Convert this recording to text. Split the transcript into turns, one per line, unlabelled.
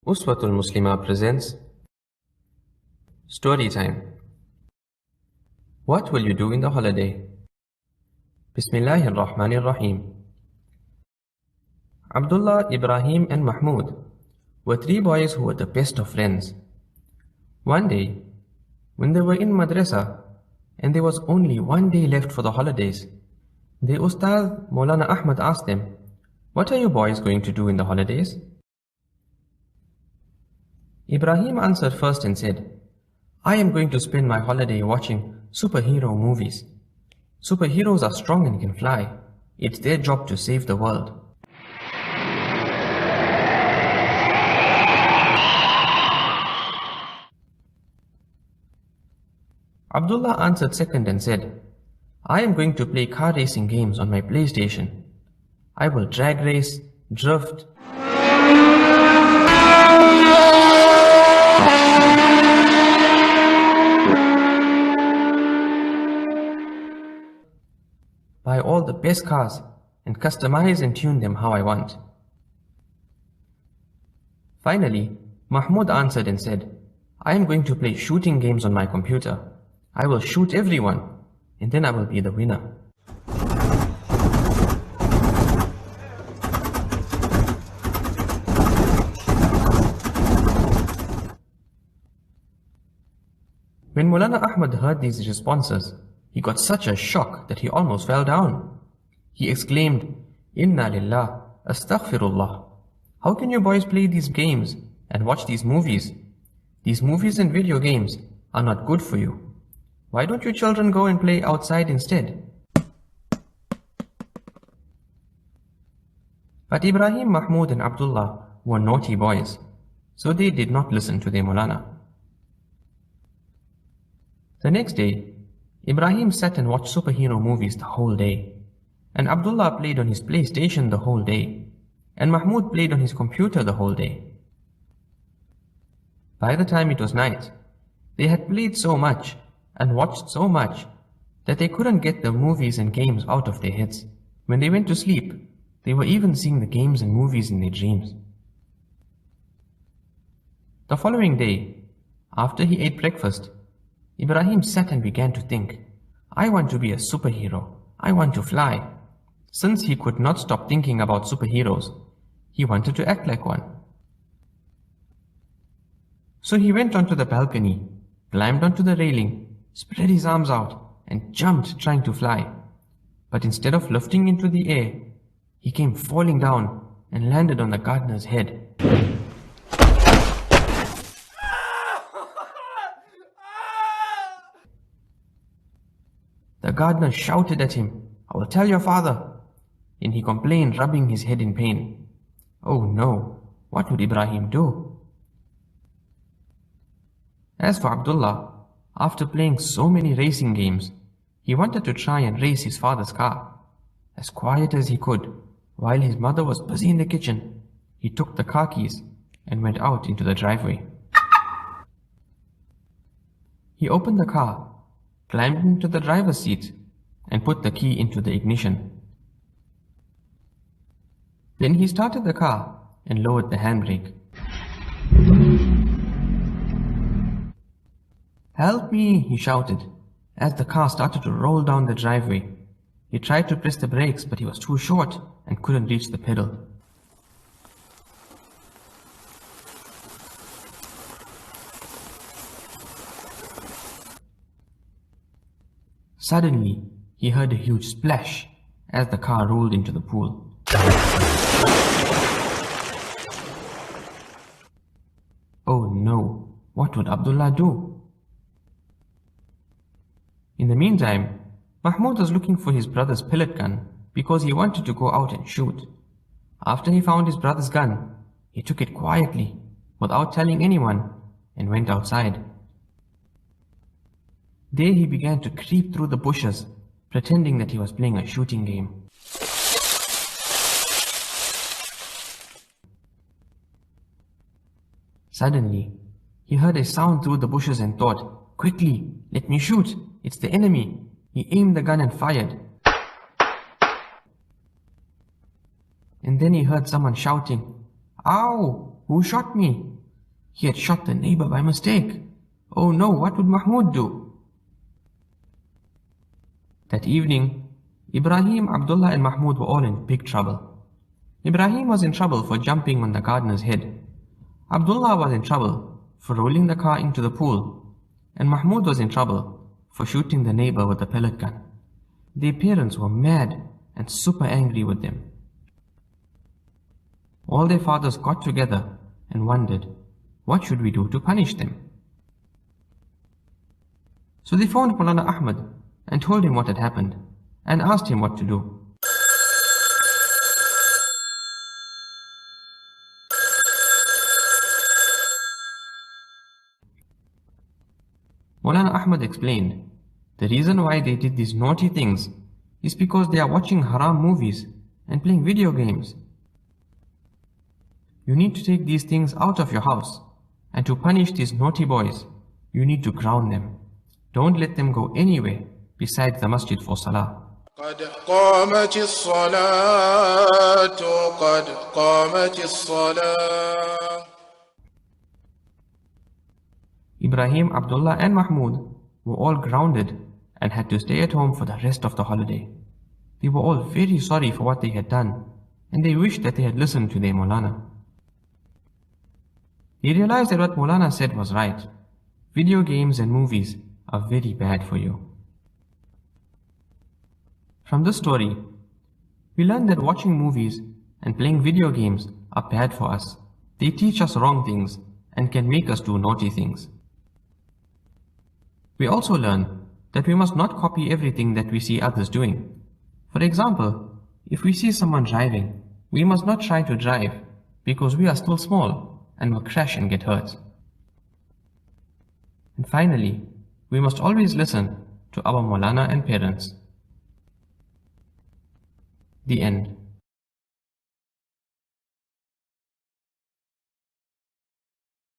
Uswatul Muslimah presents Story Time. What will you do in the holiday? Bismillahir Rahmanir Rahim. Abdullah, Ibrahim and Mahmud were three boys who were the best of friends. One day, when they were in madrasa and there was only one day left for the holidays, the Ustad Maulana Ahmad asked them, "What are you boys going to do in the holidays?" Ibrahim answered first and said, "I am going to spend my holiday watching superhero movies. Superheroes are strong and can fly. It's their job to save the world." Abdullah answered second and said, "I am going to play car racing games on my PlayStation. I will drag race, drift, buy all the best cars and customize and tune them how I want." Finally, Mahmud answered and said, "I am going to play shooting games on my computer. I will shoot everyone and then I will be the winner." When Maulana Ahmad heard these responses, he got such a shock that he almost fell down. He exclaimed, "Inna lillah, astaghfirullah. How can you boys play these games and watch these movies? These movies and video games are not good for you. Why don't you children go and play outside instead?" But Ibrahim, Mahmud and Abdullah were naughty boys, so they did not listen to their Maulana. The next day, Ibrahim sat and watched superhero movies the whole day, and Abdullah played on his PlayStation the whole day, and Mahmud played on his computer the whole day. By the time it was night, they had played so much and watched so much that they couldn't get the movies and games out of their heads. When they went to sleep, they were even seeing the games and movies in their dreams. The following day, after he ate breakfast, Ibrahim sat and began to think, "I want to be a superhero. I want to fly." Since he could not stop thinking about superheroes, he wanted to act like one. So he went onto the balcony, climbed onto the railing, spread his arms out, and jumped trying to fly. But instead of lifting into the air, he came falling down and landed on the gardener's head. The gardener shouted at him, "I will tell your father," and he complained, rubbing his head in pain. Oh no, what would Ibrahim do? As for Abdullah, after playing so many racing games, he wanted to try and race his father's car. As quiet as he could, while his mother was busy in the kitchen, he took the car keys and went out into the driveway. He opened the car, climbed into the driver's seat, and put the key into the ignition. Then he started the car and lowered the handbrake. "Help me!" he shouted, as the car started to roll down the driveway. He tried to press the brakes, but he was too short and couldn't reach the pedal. Suddenly, he heard a huge splash as the car rolled into the pool. Oh no, what would Abdullah do? In the meantime, Mahmud was looking for his brother's pellet gun because he wanted to go out and shoot. After he found his brother's gun, he took it quietly, without telling anyone, and went outside. There he began to creep through the bushes, pretending that he was playing a shooting game. Suddenly, he heard a sound through the bushes and thought, "Quickly, let me shoot, it's the enemy." He aimed the gun and fired. And then he heard someone shouting, "Ow! Who shot me?" He had shot the neighbor by mistake. Oh no, what would Mahmud do? That evening, Ibrahim, Abdullah and Mahmud were all in big trouble. Ibrahim was in trouble for jumping on the gardener's head. Abdullah was in trouble for rolling the car into the pool. And Mahmud was in trouble for shooting the neighbor with a pellet gun. Their parents were mad and super angry with them. All their fathers got together and wondered, what should we do to punish them? So they phoned Maulana Ahmad and told him what had happened and asked him what to do. Maulana Ahmad explained, the reason why they did these naughty things is because they are watching haram movies and playing video games. You need to take these things out of your house, and to punish these naughty boys, you need to ground them. Don't let them go anywhere besides the masjid for salah.
قد قامت الصلاة قد قامت الصلاة.
Ibrahim, Abdullah and Mahmud were all grounded and had to stay at home for the rest of the holiday. They were all very sorry for what they had done, and they wished that they had listened to their Maulana. They realized that what Maulana said was right. Video games and movies are very bad for you. From this story, we learn that watching movies and playing video games are bad for us. They teach us wrong things and can make us do naughty things. We also learn that we must not copy everything that we see others doing. For example, if we see someone driving, we must not try to drive because we are still small and will crash and get hurt. And finally, we must always listen to our Maulana and parents. The end.